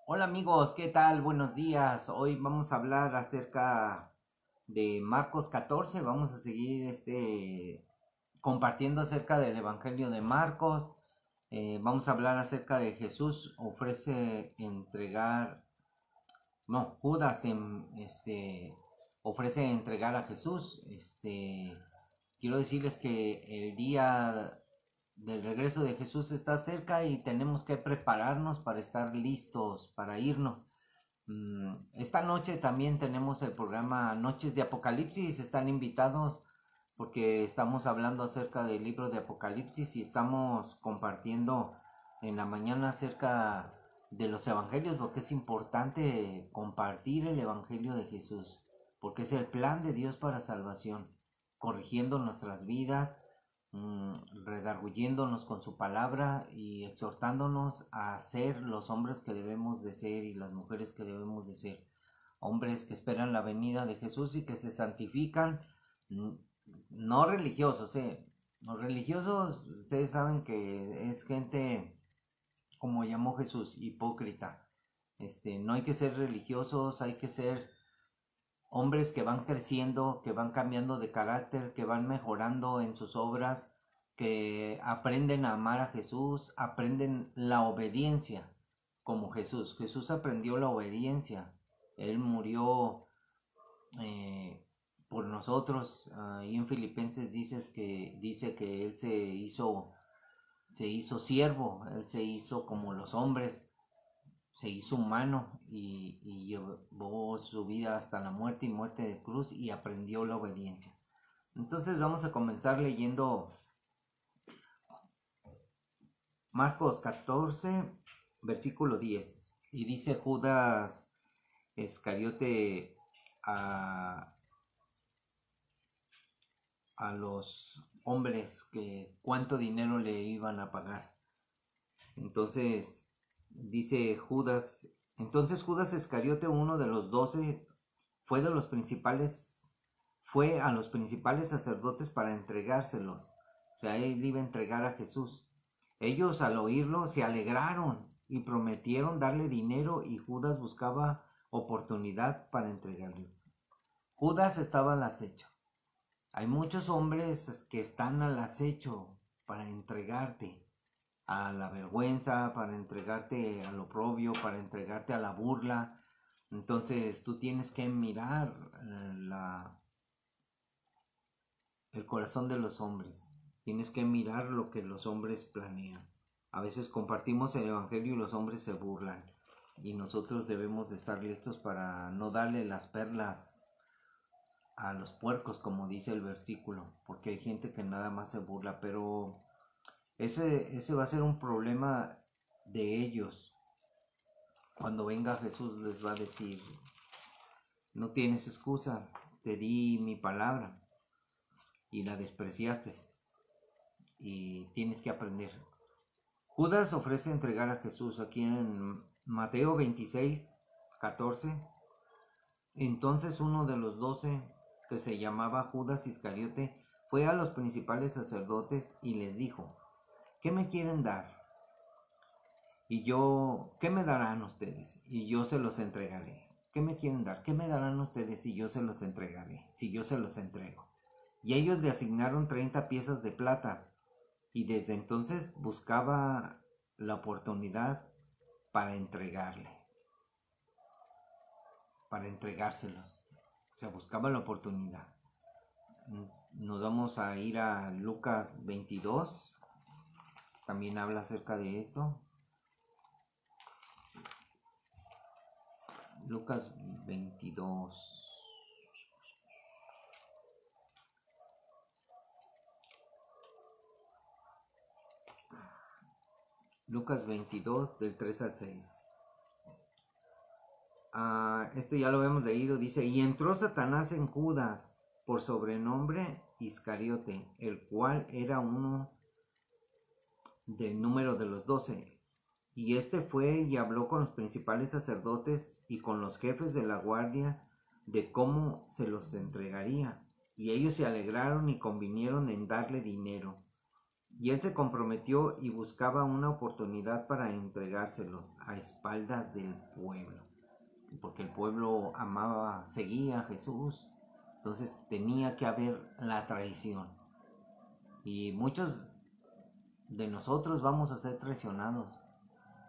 Hola amigos, ¿qué tal? Buenos días. Hoy vamos a hablar acerca de Marcos 14. Vamos a seguir compartiendo acerca del Evangelio de Marcos. Vamos a hablar acerca de Jesús ofrece entregar, no, Judas ofrece entregar a Jesús. Quiero decirles que el día del regreso de Jesús está cerca y tenemos que prepararnos para estar listos para irnos. Esta noche también tenemos el programa Noches de Apocalipsis. Están invitados porque estamos hablando acerca del libro de Apocalipsis y estamos compartiendo en la mañana acerca de los evangelios, porque es importante compartir el evangelio de Jesús, porque es el plan de Dios para salvación, corrigiendo nuestras vidas, redarguyéndonos con su palabra y exhortándonos a ser los hombres que debemos de ser y las mujeres que debemos de ser. Hombres que esperan la venida de Jesús y que se santifican, mm, no religiosos, Los religiosos, ustedes saben que es gente, como llamó Jesús, hipócrita. No hay que ser religiosos, hay que ser hombres que van creciendo, que van cambiando de carácter, que van mejorando en sus obras, que aprenden a amar a Jesús, aprenden la obediencia como Jesús. Jesús aprendió la obediencia. Él murió por nosotros. Ahí en Filipenses dice que Él se hizo siervo, Él se hizo como los hombres, se hizo humano y llevó su vida hasta la muerte y muerte de cruz y aprendió la obediencia. Entonces vamos a comenzar leyendo Marcos 14, versículo 10. Y dice Judas Iscariote a los hombres que cuánto dinero le iban a pagar. Entonces Judas Iscariote, uno de los 12, fue de los principales, fue a los principales sacerdotes para entregárselos. O sea, él iba a entregar a Jesús. Ellos al oírlo se alegraron y prometieron darle dinero y Judas buscaba oportunidad para entregarle. Judas estaba al acecho. Hay muchos hombres que están al acecho para entregarte a la vergüenza, para entregarte al oprobio, para entregarte a la burla. Entonces tú tienes que mirar el corazón de los hombres. Tienes que mirar lo que los hombres planean. A veces compartimos el evangelio y los hombres se burlan. Y nosotros debemos de estar listos para no darle las perlas a los puercos, como dice el versículo. Porque hay gente que nada más se burla, pero ese va a ser un problema de ellos. Cuando venga Jesús les va a decir, no tienes excusa, te di mi palabra y la despreciaste y tienes que aprender. Judas ofrece entregar a Jesús aquí en Mateo 26, 14. Entonces uno de los 12, que se llamaba Judas Iscariote, fue a los principales sacerdotes y les dijo, ¿qué me quieren dar? ¿Qué me darán ustedes? Y yo se los entregaré. ¿Qué me quieren dar? ¿Qué me darán ustedes? Y yo se los entregaré, si yo se los entrego. Y ellos le asignaron 30 piezas de plata. Y desde entonces buscaba la oportunidad para entregárselos. O sea, buscaba la oportunidad. Nos vamos a ir a Lucas 22. También habla acerca de esto. Lucas 22. Lucas 22 del 3 al 6. Esto ya lo hemos leído. Dice, y entró Satanás en Judas, por sobrenombre Iscariote, el cual era uno del número de los 12. Y este fue y habló con los principales sacerdotes y con los jefes de la guardia de cómo se los entregaría. Y ellos se alegraron y convinieron en darle dinero. Y él se comprometió y buscaba una oportunidad para entregárselos a espaldas del pueblo, porque el pueblo amaba, seguía a Jesús, entonces tenía que haber la traición. Y muchos de nosotros vamos a ser traicionados.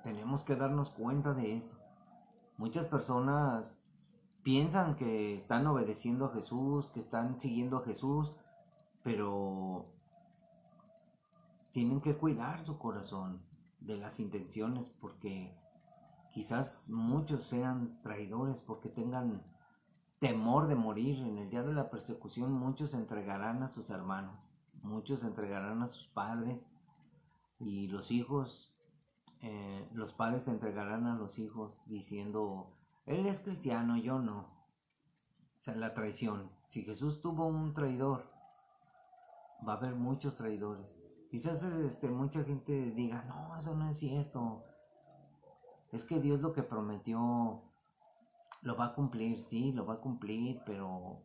Tenemos que darnos cuenta de esto. Muchas personas piensan que están obedeciendo a Jesús, que están siguiendo a Jesús, pero tienen que cuidar su corazón de las intenciones, porque quizás muchos sean traidores porque tengan temor de morir. En el día de la persecución muchos entregarán a sus hermanos, muchos entregarán a sus padres, y los hijos, los padres entregarán a los hijos diciendo, él es cristiano, yo no. O sea, la traición. Si Jesús tuvo un traidor, va a haber muchos traidores. Quizás mucha gente diga, no, eso no es cierto. Es que Dios lo que prometió lo va a cumplir, sí, lo va a cumplir, pero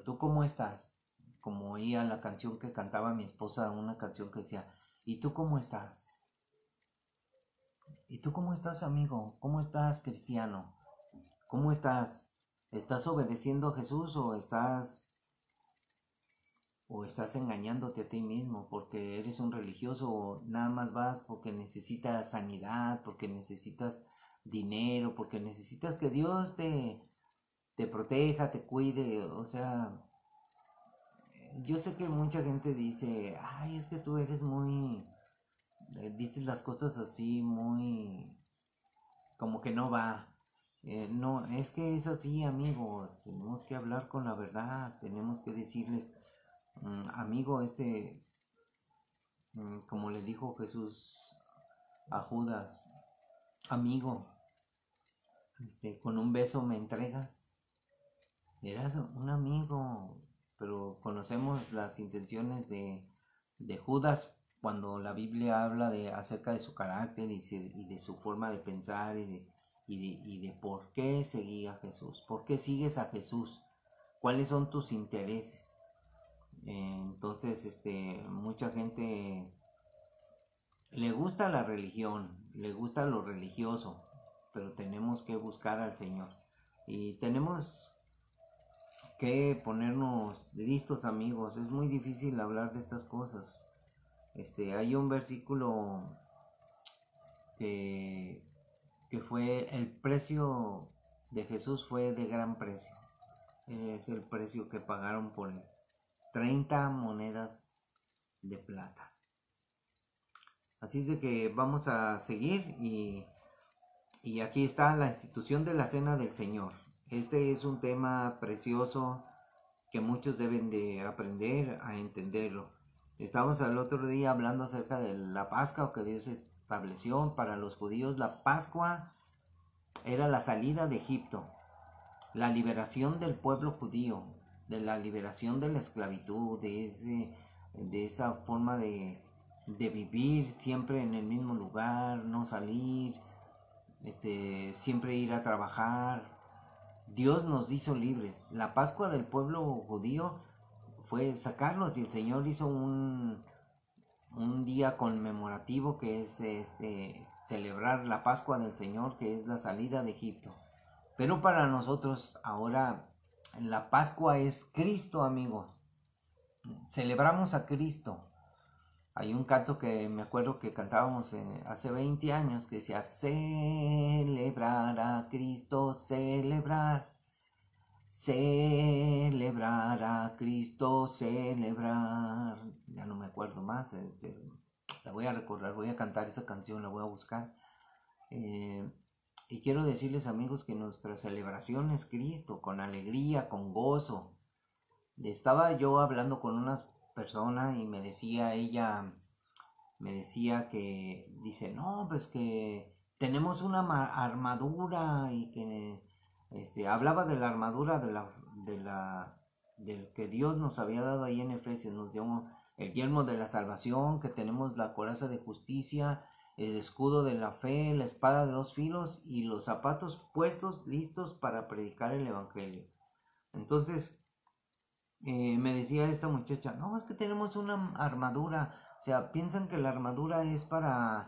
tú cómo estás. Como oía la canción que cantaba mi esposa, una canción que decía, ¿y tú cómo estás? ¿Y tú cómo estás, amigo? ¿Cómo estás, cristiano? ¿Cómo estás? ¿Estás obedeciendo a Jesús o estás engañándote a ti mismo porque eres un religioso, o nada más vas porque necesitas sanidad, porque necesitas dinero, porque necesitas que Dios te proteja, te cuide? O sea, yo sé que mucha gente dice, ay, es que tú eres muy, dices las cosas así muy, como que no va. No, es que es así, amigo. Tenemos que hablar con la verdad, tenemos que decirles, amigo, como le dijo Jesús a Judas, amigo, con un beso me entregas. Eras un amigo, pero conocemos las intenciones de Judas cuando la Biblia habla acerca de su carácter y de su forma de pensar y de por qué seguía a Jesús, por qué sigues a Jesús, cuáles son tus intereses. Entonces, mucha gente le gusta la religión, le gusta lo religioso, pero tenemos que buscar al Señor y tenemos que ponernos listos, amigos. Es muy difícil hablar de estas cosas. Hay un versículo que, que fue el precio de Jesús, fue de gran precio. Es el precio que pagaron por él. 30 monedas de plata. Así es de que vamos a seguir y aquí está la institución de la Cena del Señor. Este es un tema precioso que muchos deben de aprender a entenderlo. Estábamos el otro día hablando acerca de la Pascua que Dios estableció para los judíos. La Pascua era la salida de Egipto, la liberación del pueblo judío, de la liberación de la esclavitud, de esa forma de vivir siempre en el mismo lugar, no salir, siempre ir a trabajar. Dios nos hizo libres. La Pascua del pueblo judío fue sacarlos, y el Señor hizo un día conmemorativo que es celebrar la Pascua del Señor, que es la salida de Egipto. Pero para nosotros ahora la Pascua es Cristo, amigos. Celebramos a Cristo. Hay un canto que me acuerdo que cantábamos hace 20 años que decía, celebrar a Cristo, celebrar a Cristo, celebrar. Ya no me acuerdo más, la voy a recordar, voy a cantar esa canción, la voy a buscar. Y quiero decirles, amigos, que nuestra celebración es Cristo, con alegría, con gozo. Estaba yo hablando con una persona y me decía que, dice, no, pues que tenemos una armadura, y que hablaba de la armadura del que Dios nos había dado ahí en Efesios. Nos dio el yelmo de la salvación, que tenemos la coraza de justicia, el escudo de la fe, la espada de 2 filos y los zapatos puestos listos para predicar el evangelio. Entonces me decía esta muchacha, no, es que tenemos una armadura. O sea, piensan que la armadura es para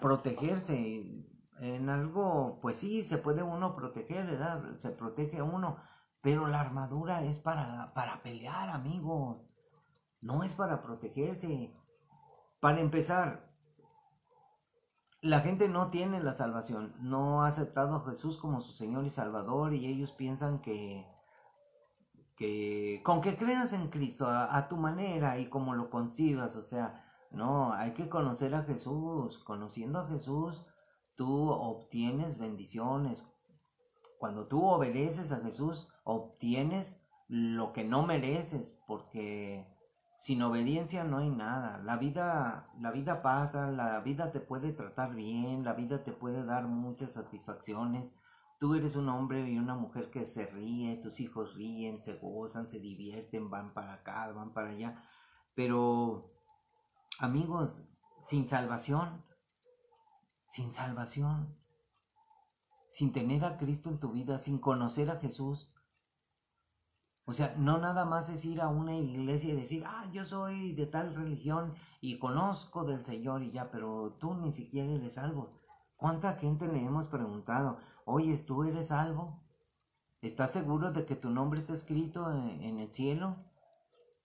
protegerse. En algo, pues sí, se puede uno proteger, ¿verdad? Se protege uno, pero la armadura es para pelear, amigos. No es para protegerse. Para empezar, la gente no tiene la salvación, no ha aceptado a Jesús como su Señor y Salvador y ellos piensan que con que creas en Cristo a tu manera y como lo concibas, o sea, no, hay que conocer a Jesús. Conociendo a Jesús, tú obtienes bendiciones. Cuando tú obedeces a Jesús, obtienes lo que no mereces, porque sin obediencia no hay nada. La vida pasa, la vida te puede tratar bien, la vida te puede dar muchas satisfacciones. Tú eres un hombre y una mujer que se ríe, tus hijos ríen, se gozan, se divierten, van para acá, van para allá. Pero, amigos, sin salvación, sin salvación, sin tener a Cristo en tu vida, sin conocer a Jesús, o sea, no nada más es ir a una iglesia y decir, yo soy de tal religión y conozco del Señor y ya, pero tú ni siquiera eres salvo. ¿Cuánta gente le hemos preguntado, oye, ¿tú eres salvo? ¿Estás seguro de que tu nombre está escrito en el cielo?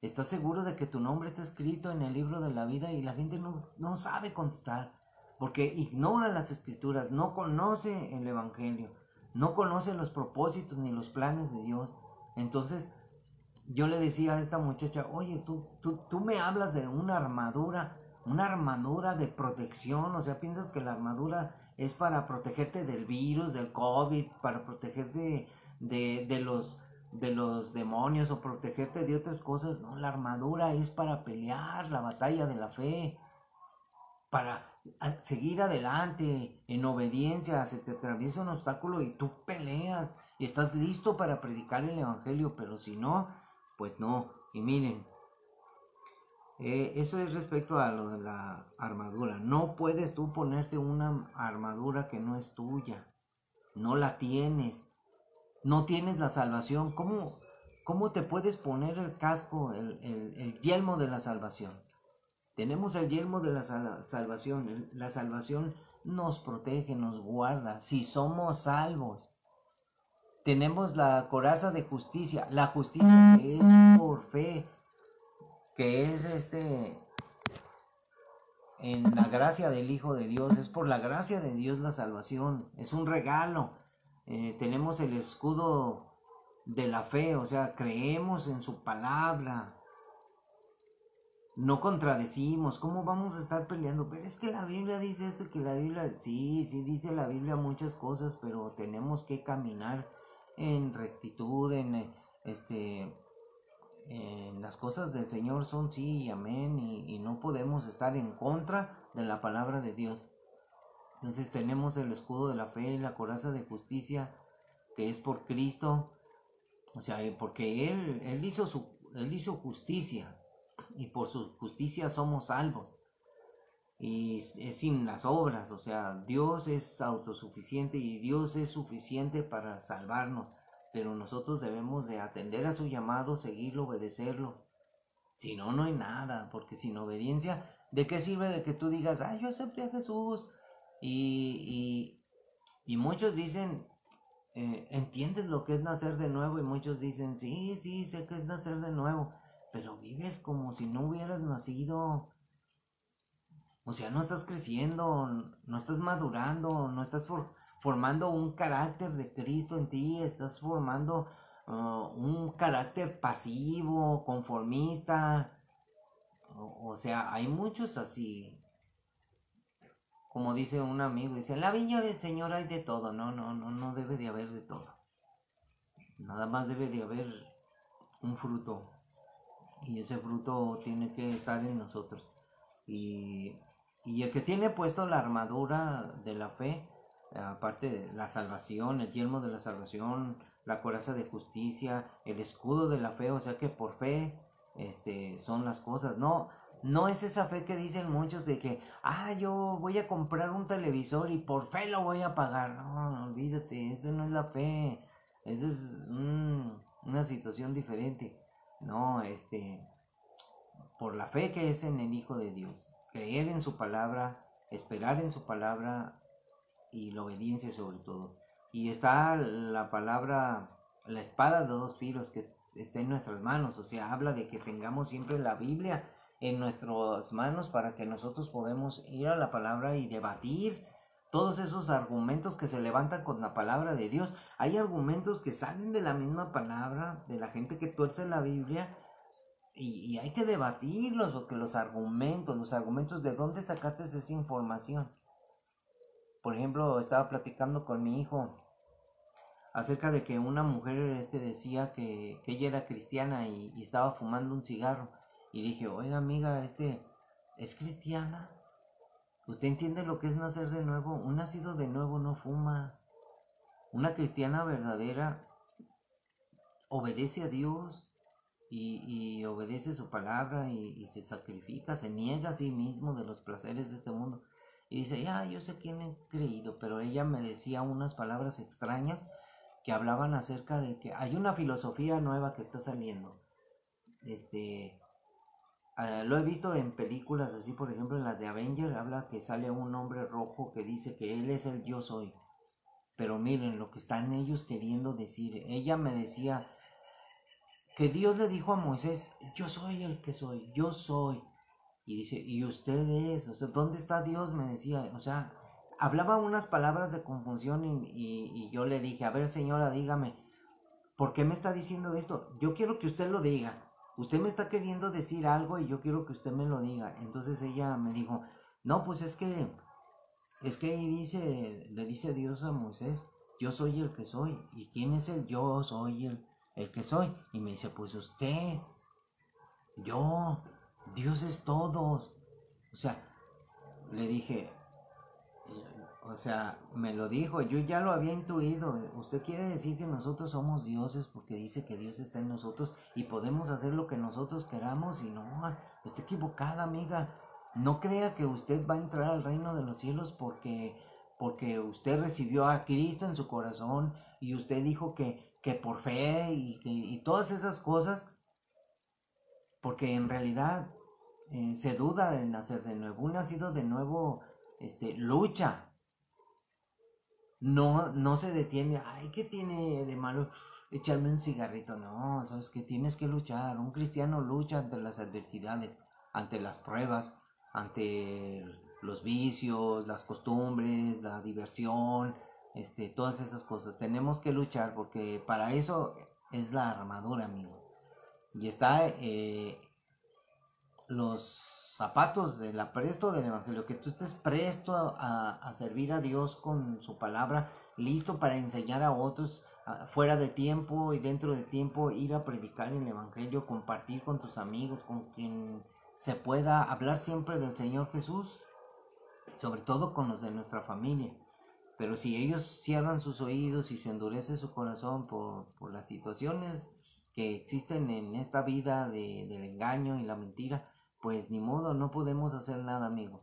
¿Estás seguro de que tu nombre está escrito en el libro de la vida? Y la gente no sabe contestar, porque ignora las escrituras, no conoce el Evangelio, no conoce los propósitos ni los planes de Dios. Entonces yo le decía a esta muchacha, oye, tú me hablas de una armadura de protección, o sea, piensas que la armadura es para protegerte del virus, del COVID, para protegerte de los demonios o protegerte de otras cosas. No, la armadura es para pelear la batalla de la fe, para seguir adelante en obediencia. Se te atraviesa un obstáculo y tú peleas y estás listo para predicar el evangelio, pero si no, pues no. Y miren, eso es respecto a lo de la armadura. No puedes tú ponerte una armadura que no es tuya, no la tienes, no tienes la salvación. ¿Cómo te puedes poner el casco, el yelmo de la salvación? Tenemos el yelmo de la salvación. La salvación nos protege, nos guarda. Si somos salvos, tenemos la coraza de justicia. La justicia que es por fe, que es en la gracia del Hijo de Dios. Es por la gracia de Dios la salvación. Es un regalo. Tenemos el escudo de la fe, o sea, creemos en su palabra. No contradecimos, ¿cómo vamos a estar peleando? Pero es que la Biblia dice esto, que la Biblia, sí dice la Biblia muchas cosas, pero tenemos que caminar en rectitud, en las cosas del Señor son sí y amén, y no podemos estar en contra de la palabra de Dios. Entonces tenemos el escudo de la fe, la coraza de justicia, que es por Cristo, o sea, porque Él hizo justicia, y por su justicia somos salvos. Y es sin las obras, o sea, Dios es autosuficiente y Dios es suficiente para salvarnos, pero nosotros debemos de atender a su llamado, seguirlo, obedecerlo. Si no, no hay nada, porque sin obediencia, ¿de qué sirve de que tú digas, yo acepté a Jesús? Y muchos dicen, ¿entiendes lo que es nacer de nuevo? Y muchos dicen, sí, sé que es nacer de nuevo, pero vives como si no hubieras nacido. O sea, no estás creciendo, no estás madurando, no estás formando un carácter de Cristo en ti, estás formando un carácter pasivo, conformista. O sea, hay muchos así. Como dice un amigo, dice, en la viña del Señor hay de todo. No debe de haber de todo. Nada más debe de haber un fruto. Y ese fruto tiene que estar en nosotros. Y el que tiene puesto la armadura de la fe, aparte de la salvación, el yelmo de la salvación, la coraza de justicia, el escudo de la fe, o sea que por fe son las cosas. No es esa fe que dicen muchos de que, yo voy a comprar un televisor y por fe lo voy a pagar. No, olvídate, esa no es la fe. Esa es una situación diferente. No, por la fe que es en el Hijo de Dios, creer en su palabra, esperar en su palabra y la obediencia sobre todo. Y está la palabra, la espada de dos filos que está en nuestras manos, o sea, habla de que tengamos siempre la Biblia en nuestras manos para que nosotros podamos ir a la palabra y debatir todos esos argumentos que se levantan con la palabra de Dios. Hay argumentos que salen de la misma palabra, de la gente que tuerce la Biblia, y hay que debatirlos, porque los argumentos, ¿de dónde sacaste esa información? Por ejemplo, estaba platicando con mi hijo acerca de que una mujer decía que ella era cristiana y estaba fumando un cigarro. Y dije, oiga amiga, ¿es cristiana? ¿Usted entiende lo que es nacer de nuevo? Un nacido de nuevo no fuma. Una cristiana verdadera obedece a Dios y obedece su palabra y se sacrifica, se niega a sí mismo de los placeres de este mundo. Y dice, ya, yo sé quién he creído, pero ella me decía unas palabras extrañas que hablaban acerca de que hay una filosofía nueva que está saliendo. Lo he visto en películas así, por ejemplo en las de Avengers, habla que sale un hombre rojo que dice que él es el yo soy. Pero miren lo que están ellos queriendo decir. Ella me decía que Dios le dijo a Moisés, yo soy el que soy, yo soy. Y dice, ¿y usted es? O sea, ¿dónde está Dios? Me decía, o sea, hablaba unas palabras de confusión y yo le dije, a ver señora, dígame, ¿por qué me está diciendo esto? Yo quiero que usted lo diga. Usted me está queriendo decir algo y yo quiero que usted me lo diga. Entonces ella me dijo, no, pues es que ahí le dice Dios a Moisés, yo soy el que soy. ¿Y quién es el yo soy el que soy? Y me dice, pues usted, yo, Dios es todos. O sea, le dije, o sea, me lo dijo, yo ya lo había intuido. Usted quiere decir que nosotros somos dioses porque dice que Dios está en nosotros y podemos hacer lo que nosotros queramos. Y no, está equivocada, amiga. No crea que usted va a entrar al reino de los cielos porque usted recibió a Cristo en su corazón y usted dijo que por fe y todas esas cosas, porque en realidad se duda de nacer de nuevo. Un nacido de nuevo lucha. No se detiene, ay, ¿qué tiene de malo echarme un cigarrito? No, sabes que tienes que luchar. Un cristiano lucha ante las adversidades, ante las pruebas, ante los vicios, las costumbres, la diversión, todas esas cosas. Tenemos que luchar porque para eso es la armadura, amigo. Y está los zapatos del apresto del evangelio, que tú estés presto a servir a Dios con su palabra, listo para enseñar a otros, fuera de tiempo y dentro de tiempo, ir a predicar el evangelio, compartir con tus amigos, con quien se pueda, hablar siempre del Señor Jesús, sobre todo con los de nuestra familia. Pero si ellos cierran sus oídos y se endurece su corazón por las situaciones que existen en esta vida del engaño y la mentira, pues ni modo, no podemos hacer nada, amigos.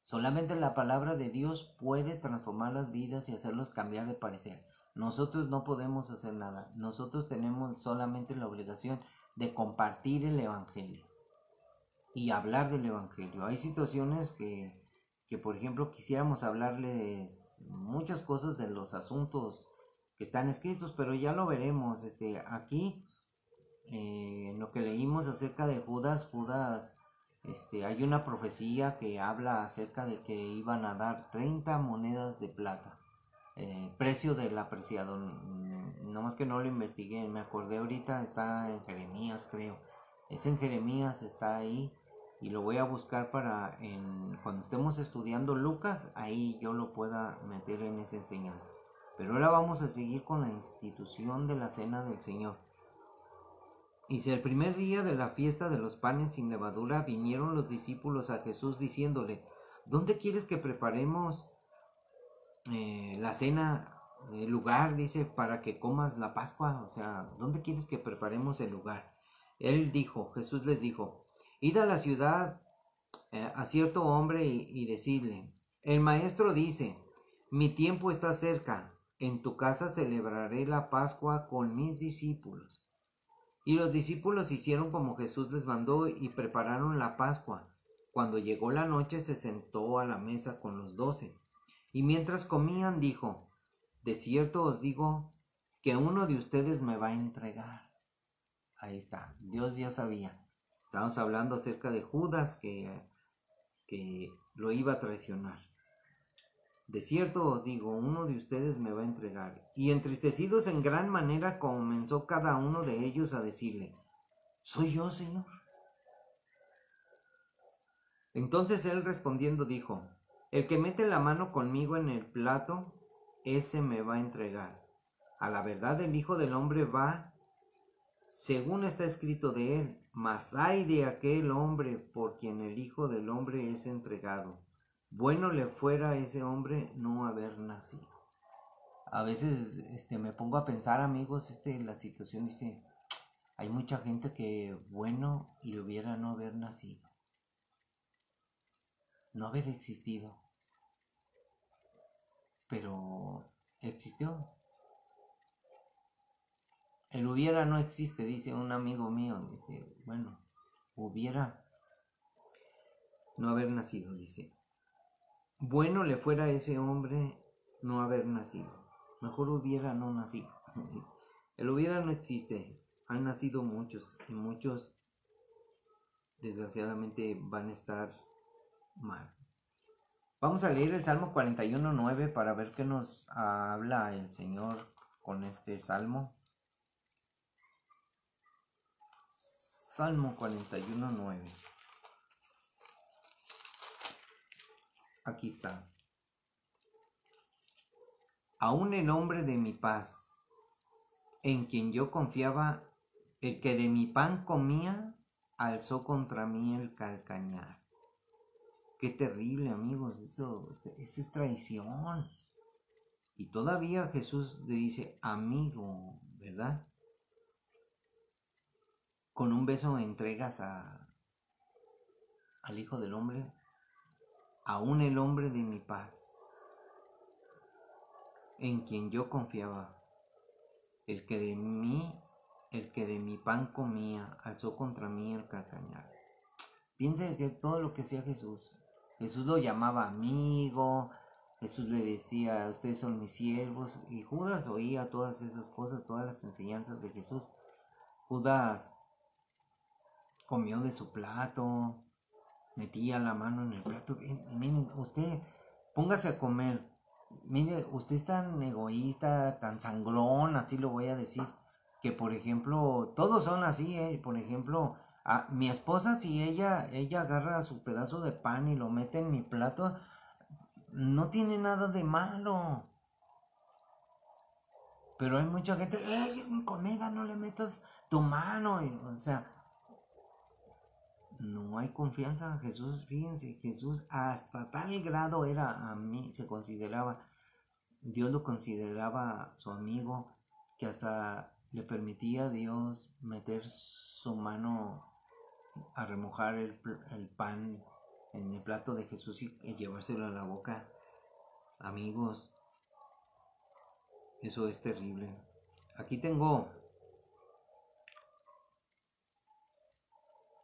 Solamente la palabra de Dios puede transformar las vidas y hacerlos cambiar de parecer. Nosotros no podemos hacer nada. Nosotros tenemos solamente la obligación de compartir el evangelio y hablar del evangelio. Hay situaciones que por ejemplo quisiéramos hablarles muchas cosas de los asuntos que están escritos, pero ya lo veremos. Aquí en lo que leímos acerca de Judas, hay una profecía que habla acerca de que iban a dar 30 monedas de plata, precio del apreciado. No más que no lo investigué, me acordé ahorita, está en Jeremías, creo. Es en Jeremías, está ahí. Y lo voy a buscar para cuando estemos estudiando Lucas, ahí yo lo pueda meter en esa enseñanza. Pero ahora vamos a seguir con la institución de la cena del Señor. Dice, el primer día de la fiesta de los panes sin levadura vinieron los discípulos a Jesús diciéndole, ¿dónde quieres que preparemos la cena, el lugar, dice, para que comas la Pascua? O sea, ¿dónde quieres que preparemos el lugar? Jesús les dijo, id a la ciudad a cierto hombre y decidle, el maestro dice, mi tiempo está cerca, en tu casa celebraré la Pascua con mis discípulos. Y los discípulos hicieron como Jesús les mandó y prepararon la Pascua. Cuando llegó la noche se sentó a la mesa con los 12. Y mientras comían dijo, de cierto os digo que uno de ustedes me va a entregar. Ahí está, Dios ya sabía. Estamos hablando acerca de Judas que lo iba a traicionar. De cierto os digo, uno de ustedes me va a entregar. Y entristecidos en gran manera comenzó cada uno de ellos a decirle, ¿soy yo, Señor? Entonces él respondiendo dijo, el que mete la mano conmigo en el plato, ese me va a entregar. A la verdad el Hijo del Hombre va, según está escrito de él, mas ay de aquel hombre por quien el Hijo del Hombre es entregado. Bueno le fuera a ese hombre no haber nacido. A veces me pongo a pensar, amigos, la situación dice, hay mucha gente que bueno le hubiera no haber nacido, no haber existido, pero existió. El hubiera no existe, dice un amigo mío, dice, bueno, hubiera no haber nacido, dice. Bueno le fuera a ese hombre no haber nacido. Mejor hubiera no nacido. El hubiera no existe. Han nacido muchos y muchos desgraciadamente van a estar mal. Vamos a leer el Salmo 41:9 para ver qué nos habla el Señor con este salmo. Salmo 41:9. Aquí está. Aún el hombre de mi paz, en quien yo confiaba, el que de mi pan comía, alzó contra mí el calcañar. Qué terrible, amigos, eso es traición. Y todavía Jesús le dice, amigo, ¿verdad? Con un beso entregas al Hijo del Hombre, aún el hombre de mi paz, en quien yo confiaba, el que de mi pan comía, alzó contra mí el calcañar. Piense que todo lo que hacía Jesús lo llamaba amigo, Jesús le decía, ustedes son mis siervos, y Judas oía todas esas cosas, todas las enseñanzas de Jesús. Judas comió de su plato, metía la mano en el plato. Miren, usted póngase a comer. Mire, usted es tan egoísta, tan sangrón, así lo voy a decir, que por ejemplo, todos son así, por ejemplo, a mi esposa, si ella agarra su pedazo de pan y lo mete en mi plato, no tiene nada de malo. Pero hay mucha gente, es mi comida, no le metas tu mano, o sea, no hay confianza. Jesús, fíjense, Jesús hasta tal grado era a mí, se consideraba, Dios lo consideraba su amigo, que hasta le permitía a Dios meter su mano a remojar el pan en el plato de Jesús y llevárselo a la boca. Amigos, eso es terrible. Aquí tengo,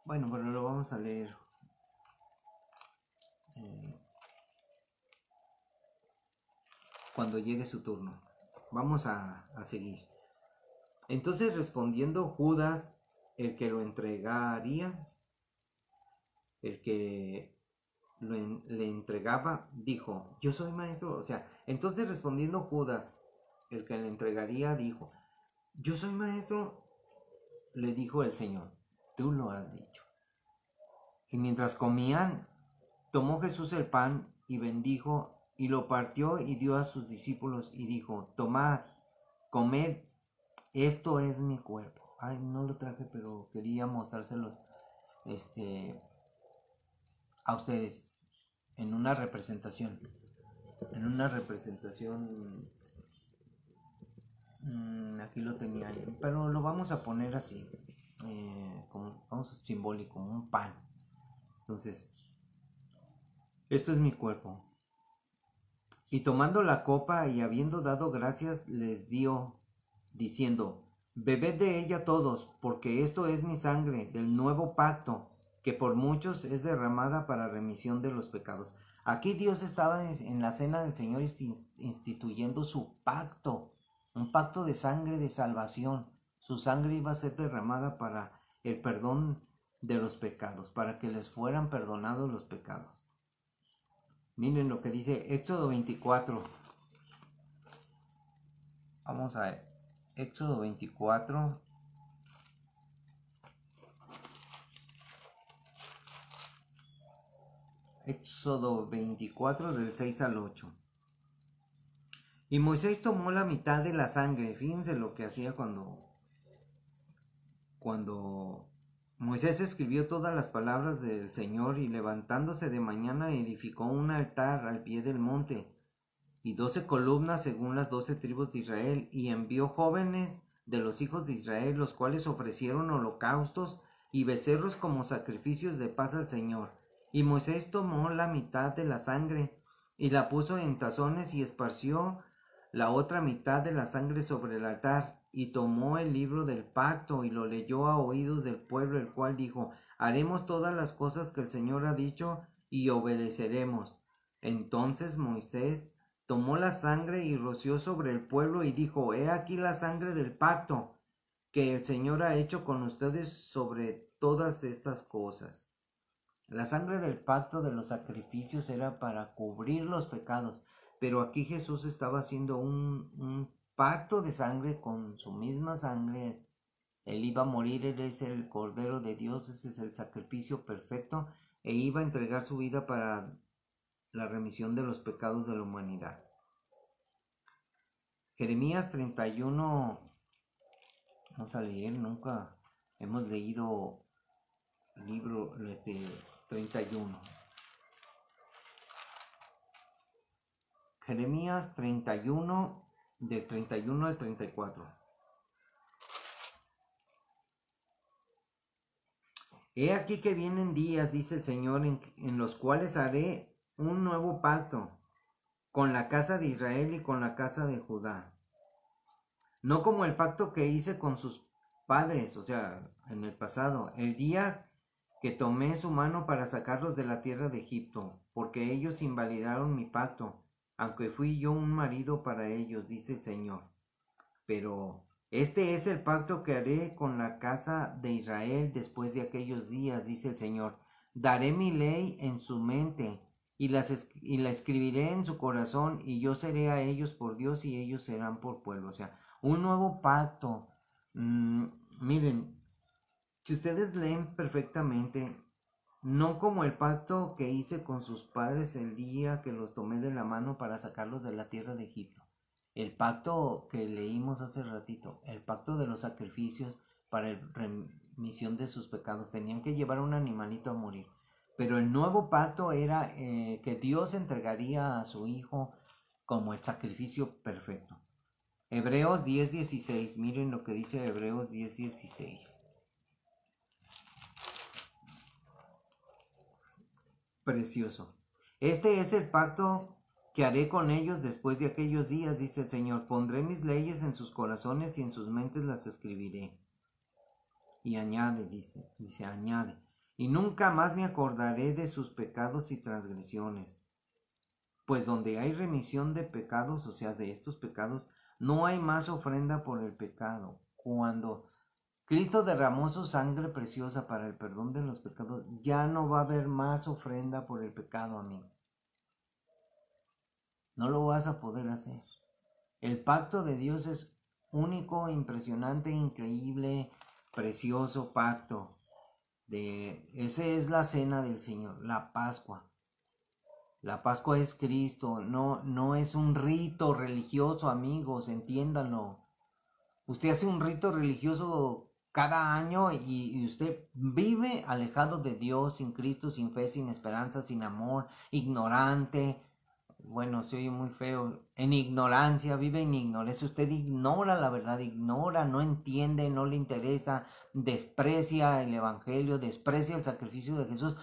bueno, pero lo vamos a leer. Cuando llegue su turno. Vamos a seguir. Entonces respondiendo Judas, el que lo entregaría, el que le entregaba, dijo, yo soy maestro. O sea, entonces respondiendo Judas, el que le entregaría, dijo, yo soy maestro. Le dijo el Señor, tú lo has dicho. Y mientras comían, tomó Jesús el pan y bendijo y lo partió y dio a sus discípulos y dijo, tomad, comed, esto es mi cuerpo. Ay, no lo traje, pero quería mostrárselos a ustedes en una representación. Aquí lo tenía, pero lo vamos a poner así, como simbólico, un pan. Entonces, esto es mi cuerpo. Y tomando la copa y habiendo dado gracias, les dio, diciendo, Bebed de ella todos, porque esto es mi sangre del nuevo pacto, que por muchos es derramada para remisión de los pecados. Aquí Dios estaba en la cena del Señor instituyendo su pacto, un pacto de sangre de salvación. Su sangre iba a ser derramada para el perdón de los pecados, para que les fueran perdonados los pecados. Miren lo que dice Éxodo 24. Vamos a ver. Éxodo 24. Éxodo 24 del 6 al 8. Y Moisés tomó la mitad de la sangre. Fíjense lo que hacía cuando Moisés escribió todas las palabras del Señor, y levantándose de mañana edificó un altar al pie del monte y 12 columnas según las 12 tribus de Israel, y envió jóvenes de los hijos de Israel, los cuales ofrecieron holocaustos y becerros como sacrificios de paz al Señor. Y Moisés tomó la mitad de la sangre y la puso en tazones y esparció la otra mitad de la sangre sobre el altar, y tomó el libro del pacto y lo leyó a oídos del pueblo, el cual dijo: haremos todas las cosas que el Señor ha dicho y obedeceremos. Entonces Moisés tomó la sangre y roció sobre el pueblo y dijo: he aquí la sangre del pacto que el Señor ha hecho con ustedes sobre todas estas cosas. La sangre del pacto de los sacrificios era para cubrir los pecados, pero aquí Jesús estaba haciendo un pacto de sangre con su misma sangre. Él iba a morir, Él es el Cordero de Dios, ese es el sacrificio perfecto, e iba a entregar su vida para la remisión de los pecados de la humanidad. Jeremías 31, vamos a leer, nunca hemos leído el libro 31. Jeremías 31, del 31 al 34. He aquí que vienen días, dice el Señor, en los cuales haré un nuevo pacto con la casa de Israel y con la casa de Judá. No como el pacto que hice con sus padres, o sea, en el pasado, el día que tomé su mano para sacarlos de la tierra de Egipto, porque ellos invalidaron mi pacto, aunque fui yo un marido para ellos, dice el Señor. Pero este es el pacto que haré con la casa de Israel después de aquellos días, dice el Señor. Daré mi ley en su mente y la escribiré en su corazón, y yo seré a ellos por Dios y ellos serán por pueblo. O sea, un nuevo pacto. Miren, si ustedes leen perfectamente, no como el pacto que hice con sus padres el día que los tomé de la mano para sacarlos de la tierra de Egipto. El pacto que leímos hace ratito, el pacto de los sacrificios para la remisión de sus pecados. Tenían que llevar un animalito a morir. Pero el nuevo pacto era que Dios entregaría a su Hijo como el sacrificio perfecto. Hebreos 10:16, miren lo que dice Hebreos 10:16. Precioso. Este es el pacto que haré con ellos después de aquellos días, dice el Señor. Pondré mis leyes en sus corazones y en sus mentes las escribiré. Y añade, dice, añade. Y nunca más me acordaré de sus pecados y transgresiones. Pues donde hay remisión de pecados, o sea, de estos pecados, no hay más ofrenda por el pecado. Cuando Cristo derramó su sangre preciosa para el perdón de los pecados, ya no va a haber más ofrenda por el pecado, amigo. No lo vas a poder hacer. El pacto de Dios es único, impresionante, increíble, precioso pacto. Ese es la cena del Señor, la Pascua. La Pascua es Cristo, no es un rito religioso, amigos, entiéndanlo. Usted hace un rito religioso cada año y usted vive alejado de Dios, sin Cristo, sin fe, sin esperanza, sin amor, ignorante. Bueno, se oye muy feo. En ignorancia, vive en ignorancia. Usted ignora la verdad, ignora, no entiende, no le interesa, desprecia el evangelio, desprecia el sacrificio de Jesús.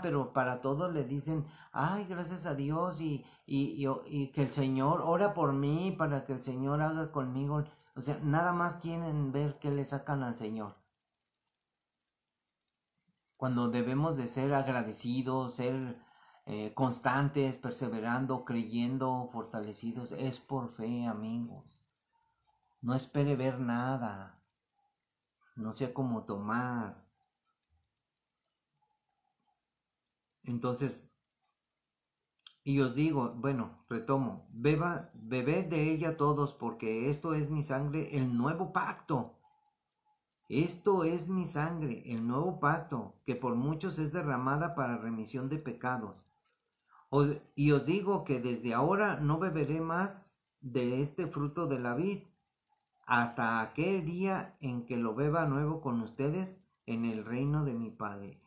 Pero para todos le dicen: ay, gracias a Dios y que el Señor ora por mí para que el Señor haga conmigo. O sea, nada más quieren ver qué le sacan al Señor. Cuando debemos de ser agradecidos, ser constantes, perseverando, creyendo, fortalecidos, es por fe, amigos. No espere ver nada. No sea como Tomás. Entonces, y os digo, bueno, retomo, bebed de ella todos, porque esto es mi sangre, el nuevo pacto. Esto es mi sangre, el nuevo pacto, que por muchos es derramada para remisión de pecados. Y os digo que desde ahora no beberé más de este fruto de la vid, hasta aquel día en que lo beba nuevo con ustedes en el reino de mi Padre.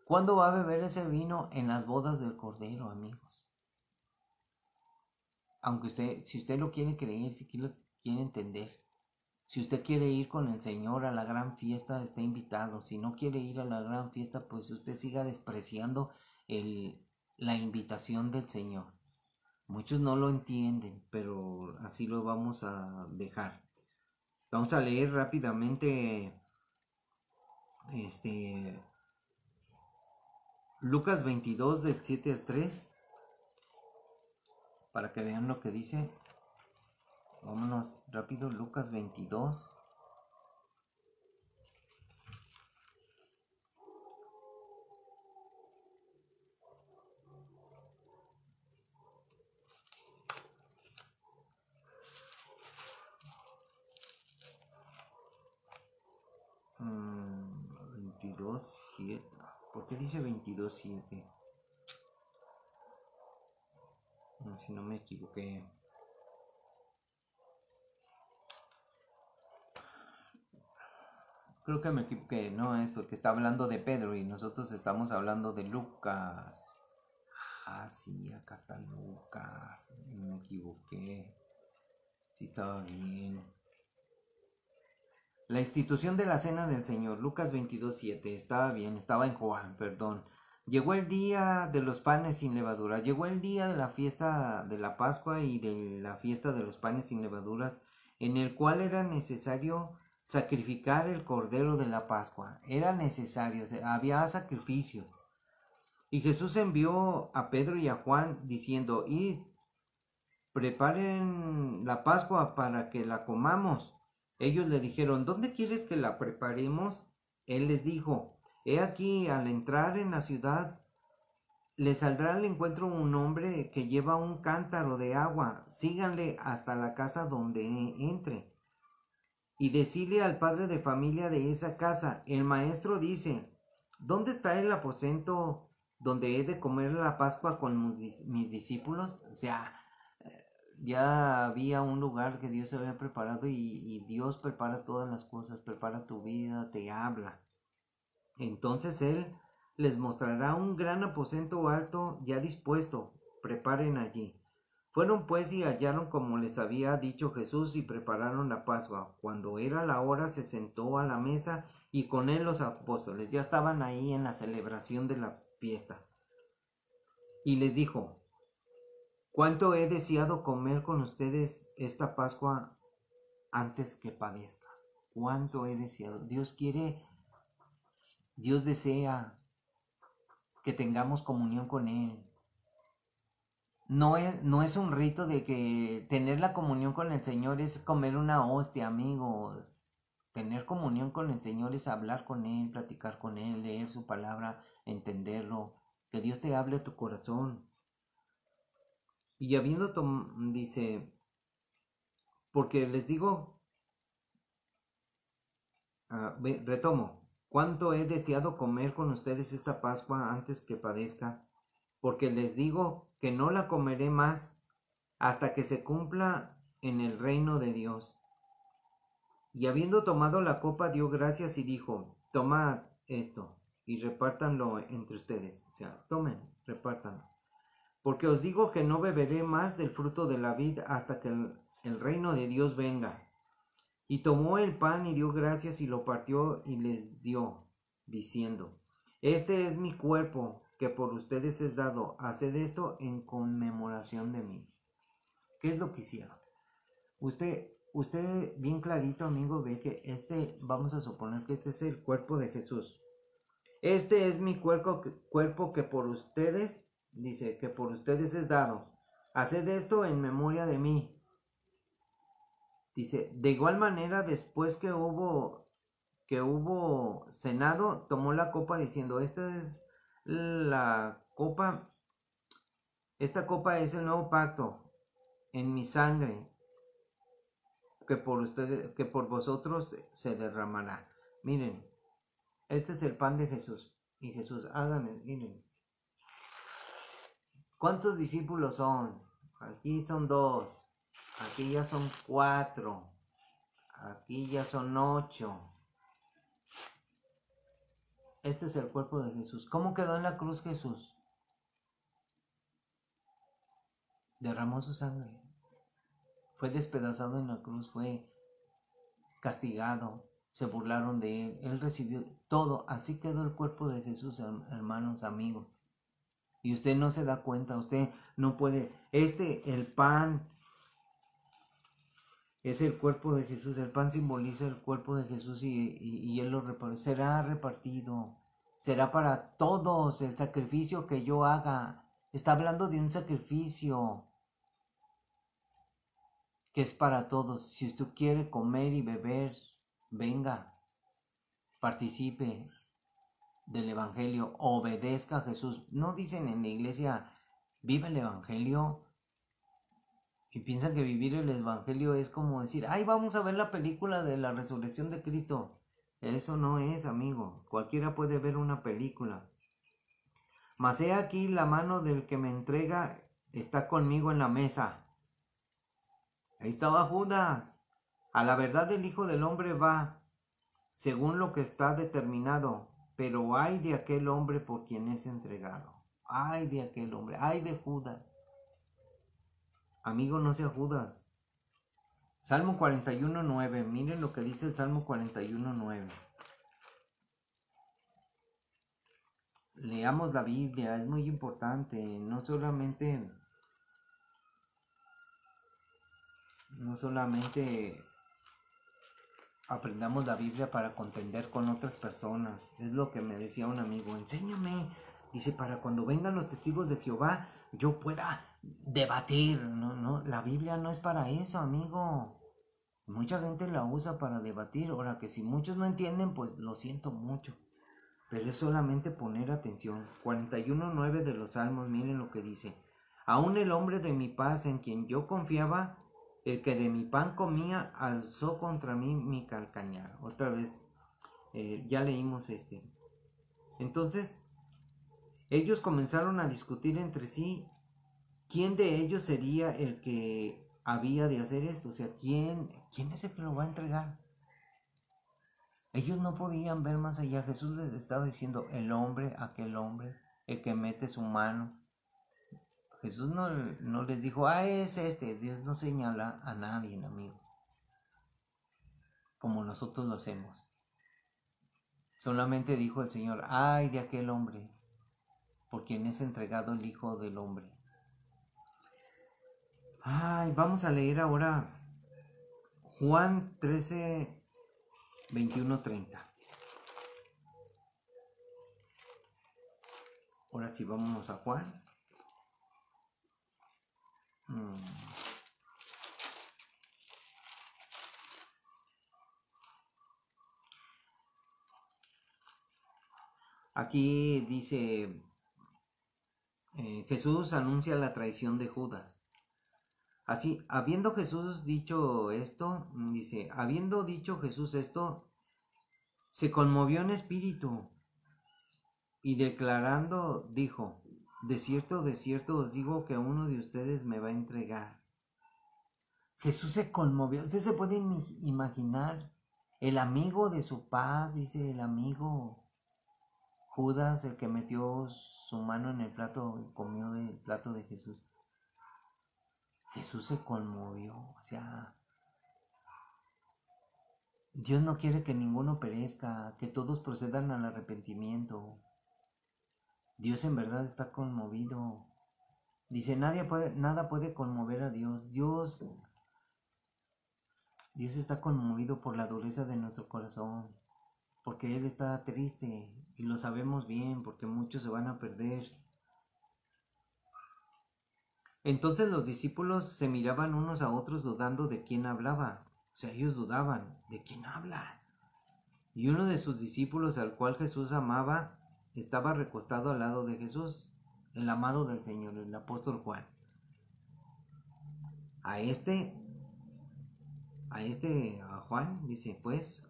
¿Cuándo va a beber ese vino? En las bodas del Cordero, amigos. Aunque si usted lo quiere creer, si lo quiere entender. Si usted quiere ir con el Señor a la gran fiesta, está invitado. Si no quiere ir a la gran fiesta, pues usted siga despreciando la invitación del Señor. Muchos no lo entienden, pero así lo vamos a dejar. Vamos a leer rápidamente Lucas 22 del 7 al 3 para que vean lo que dice. Vámonos rápido, Lucas 22. Mm, 22:7. ¿Por qué dice 22:7? No, si no me equivoqué. Creo que me equivoqué, no, esto que está hablando de Pedro y nosotros estamos hablando de Lucas. Ah, sí, acá está Lucas. Me equivoqué. Sí, estaba bien. La institución de la cena del Señor, Lucas 22:7. Estaba bien, estaba en Juan, perdón. Llegó el día de los panes sin levadura. Llegó el día de la fiesta de la Pascua y de la fiesta de los panes sin levaduras, en el cual era necesario sacrificar el cordero de la Pascua. Era necesario, había sacrificio. Y Jesús envió a Pedro y a Juan diciendo: id, preparen la Pascua para que la comamos. Ellos le dijeron: ¿dónde quieres que la preparemos? Él les dijo: he aquí, al entrar en la ciudad, le saldrá al encuentro un hombre que lleva un cántaro de agua. Síganle hasta la casa donde entre. Y decirle al padre de familia de esa casa: el maestro dice: ¿dónde está el aposento donde he de comer la Pascua con mis discípulos? O sea, ya había un lugar que Dios había preparado y Dios prepara todas las cosas, prepara tu vida, te habla. Entonces Él les mostrará un gran aposento alto ya dispuesto, preparen allí. Fueron pues y hallaron como les había dicho Jesús y prepararon la Pascua. Cuando era la hora se sentó a la mesa y con él los apóstoles. Ya estaban ahí en la celebración de la fiesta. Y les dijo: cuánto he deseado comer con ustedes esta Pascua antes que padezca. Cuánto he deseado. Dios quiere, Dios desea que tengamos comunión con Él. No es un rito de que tener la comunión con el Señor es comer una hostia, amigos. Tener comunión con el Señor es hablar con Él, platicar con Él, leer su palabra, entenderlo. Que Dios te hable a tu corazón. Y habiendo dice, porque les digo, retomo, cuánto he deseado comer con ustedes esta Pascua antes que padezca, porque les digo que no la comeré más hasta que se cumpla en el reino de Dios. Y habiendo tomado la copa, dio gracias y dijo: tomad esto y repártanlo entre ustedes. O sea, tomen, repártanlo. Porque os digo que no beberé más del fruto de la vid hasta que el reino de Dios venga. Y tomó el pan y dio gracias y lo partió y les dio, diciendo: este es mi cuerpo que por ustedes es dado. Haced esto en conmemoración de mí. ¿Qué es lo que hicieron? Usted usted bien clarito, amigo, ve que vamos a suponer que este es el cuerpo de Jesús. Este es mi cuerpo que por ustedes, dice, que por ustedes es dado. Haced esto en memoria de mí. Dice, de igual manera, después que hubo cenado, tomó la copa diciendo, esta es la copa, esta copa es el nuevo pacto en mi sangre, que por ustedes, que por vosotros se derramará. Miren, este es el pan de Jesús. Y Jesús, háganme, miren. ¿Cuántos discípulos son? Aquí son 2. Aquí ya son 4. Aquí ya son 8. Este es el cuerpo de Jesús. ¿Cómo quedó en la cruz Jesús? Derramó su sangre. Fue despedazado en la cruz. Fue castigado. Se burlaron de él. Él recibió todo. Así quedó el cuerpo de Jesús, hermanos, amigos. Y usted no se da cuenta. Usted no puede. El pan es el cuerpo de Jesús. El pan simboliza el cuerpo de Jesús y Él lo será repartido. Será para todos el sacrificio que yo haga. Está hablando de un sacrificio que es para todos. Si usted quiere comer y beber, venga, participe del Evangelio, obedezca a Jesús. No dicen en la iglesia, vive el Evangelio. Y piensan que vivir el Evangelio es como decir, ay, vamos a ver la película de la resurrección de Cristo. Eso no es, amigo. Cualquiera puede ver una película. Mas he aquí la mano del que me entrega está conmigo en la mesa. Ahí estaba Judas. A la verdad el Hijo del Hombre va, según lo que está determinado. Pero ay de aquel hombre por quien es entregado. Ay de aquel hombre. Ay de Judas. Amigo, no sea Judas. Salmo 41:9. Miren lo que dice el Salmo 41:9. Leamos la Biblia, es muy importante. No solamente aprendamos la Biblia para contender con otras personas. Es lo que me decía un amigo. Enséñame. Dice, para cuando vengan los testigos de Jehová, yo pueda debatir. No, la Biblia no es para eso, amigo. Mucha gente la usa para debatir. Ahora que si muchos no entienden, pues lo siento mucho. Pero es solamente poner atención. 41:9 de los Salmos, miren lo que dice. Aún el hombre de mi paz en quien yo confiaba, el que de mi pan comía, alzó contra mí mi calcañar. Otra vez, ya leímos Entonces, ellos comenzaron a discutir entre sí quién de ellos sería el que había de hacer esto. O sea, ¿quién es el que lo va a entregar? Ellos no podían ver más allá. Jesús les estaba diciendo, el hombre, aquel hombre, el que mete su mano. Jesús no les dijo, es este. Dios no señala a nadie, amigo, como nosotros lo hacemos. Solamente dijo el Señor, ay de aquel hombre, por quien es entregado el Hijo del Hombre. Ay, vamos a leer ahora Juan 13:21-30. Ahora sí, vámonos a Juan. Aquí dice, Jesús anuncia la traición de Judas. Así, habiendo Jesús dicho esto, dice, habiendo dicho Jesús esto, se conmovió en espíritu y declarando dijo, de cierto os digo que uno de ustedes me va a entregar. Jesús se conmovió. Usted se puede imaginar el amigo de su paz, dice el amigo Judas, el que metió su mano en el plato y comió del plato de Jesús. Jesús se conmovió. O sea, Dios no quiere que ninguno perezca, que todos procedan al arrepentimiento. Dios en verdad está conmovido. Dice, nada puede conmover a Dios. Dios Dios está conmovido por la dureza de nuestro corazón, porque Él está triste y lo sabemos bien, porque muchos se van a perder. Entonces los discípulos se miraban unos a otros dudando de quién hablaba. O sea, ellos dudaban, ¿de quién habla? Y uno de sus discípulos, al cual Jesús amaba, estaba recostado al lado de Jesús, el amado del Señor, el apóstol Juan. A Juan, dice, pues,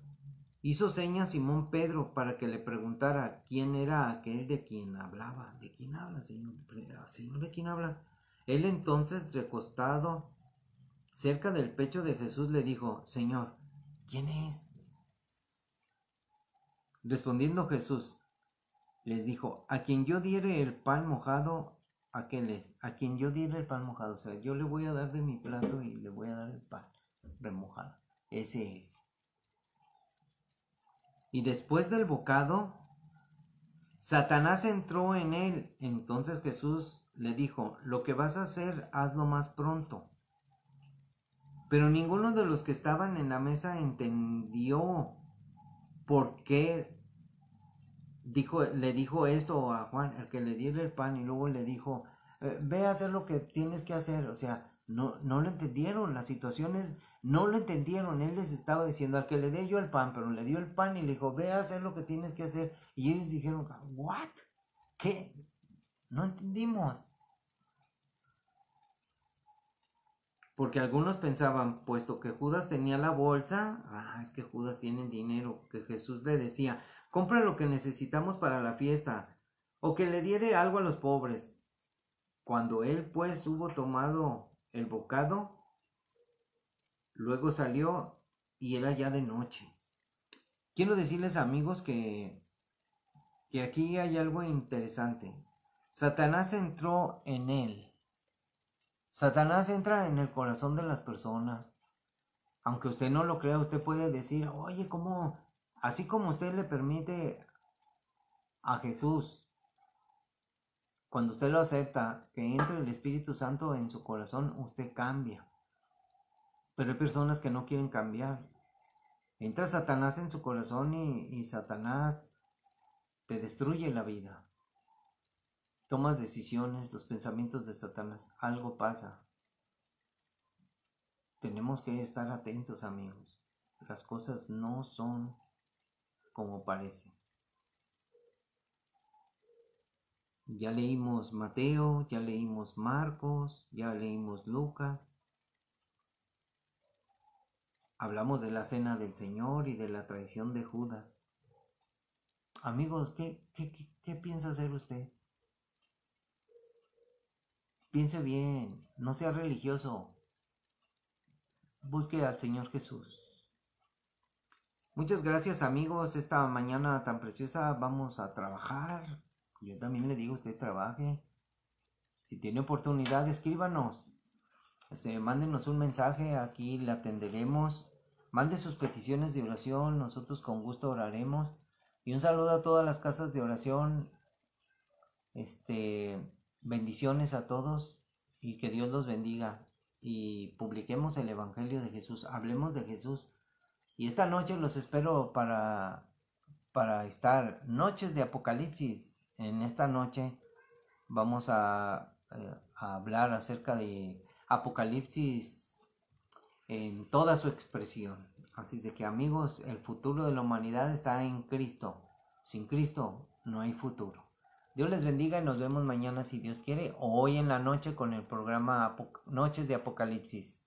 hizo señas Simón Pedro para que le preguntara quién era aquel de quien hablaba. ¿De quién habla, Señor? Señor, ¿de quién hablas? Él entonces, recostado cerca del pecho de Jesús, le dijo, Señor, ¿quién es? Respondiendo Jesús, les dijo, a quien yo diere el pan mojado, aquel es, a quien yo diere el pan mojado, o sea, yo le voy a dar de mi plato y le voy a dar el pan remojado, ese es. Y después del bocado, Satanás entró en él. Entonces Jesús le dijo, lo que vas a hacer, hazlo más pronto. Pero ninguno de los que estaban en la mesa entendió por qué le dijo esto a Juan, el que le diera el pan, y luego le dijo, ve a hacer lo que tienes que hacer. O sea, no lo entendieron, las situaciones no lo entendieron. Él les estaba diciendo al que le dé yo el pan, pero le dio el pan y le dijo, ve a hacer lo que tienes que hacer. Y ellos dijeron, ¿what? ¿Qué? No entendimos. Porque algunos pensaban, puesto que Judas tenía la bolsa, es que Judas tiene dinero, que Jesús le decía, compra lo que necesitamos para la fiesta, o que le diere algo a los pobres. Cuando él pues hubo tomado el bocado, luego salió y era ya de noche. Quiero decirles, amigos, que aquí hay algo interesante. Satanás entró en él. Satanás entra en el corazón de las personas. Aunque usted no lo crea, usted puede decir, oye, ¿cómo? Así como usted le permite a Jesús, cuando usted lo acepta, que entre el Espíritu Santo en su corazón, usted cambia. Pero hay personas que no quieren cambiar. Entra Satanás en su corazón y Satanás te destruye la vida. Tomas decisiones, los pensamientos de Satanás, algo pasa. Tenemos que estar atentos, amigos. Las cosas no son como parecen. Ya leímos Mateo, ya leímos Marcos, ya leímos Lucas. Hablamos de la cena del Señor y de la traición de Judas. Amigos, ¿qué piensa hacer usted? Piense bien, no sea religioso. Busque al Señor Jesús. Muchas gracias, amigos. Esta mañana tan preciosa vamos a trabajar. Yo también le digo, usted trabaje. Si tiene oportunidad, escríbanos. Mándenos un mensaje, aquí le atenderemos. Mande sus peticiones de oración, nosotros con gusto oraremos. Y un saludo a todas las casas de oración. Bendiciones a todos y que Dios los bendiga. Y publiquemos el Evangelio de Jesús, hablemos de Jesús. Y esta noche los espero para estar noches de Apocalipsis. En esta noche vamos a hablar acerca de Apocalipsis en toda su expresión. Así de que, amigos, el futuro de la humanidad está en Cristo. Sin Cristo no hay futuro. Dios les bendiga y nos vemos mañana si Dios quiere, o hoy en la noche con el programa Noches de Apocalipsis.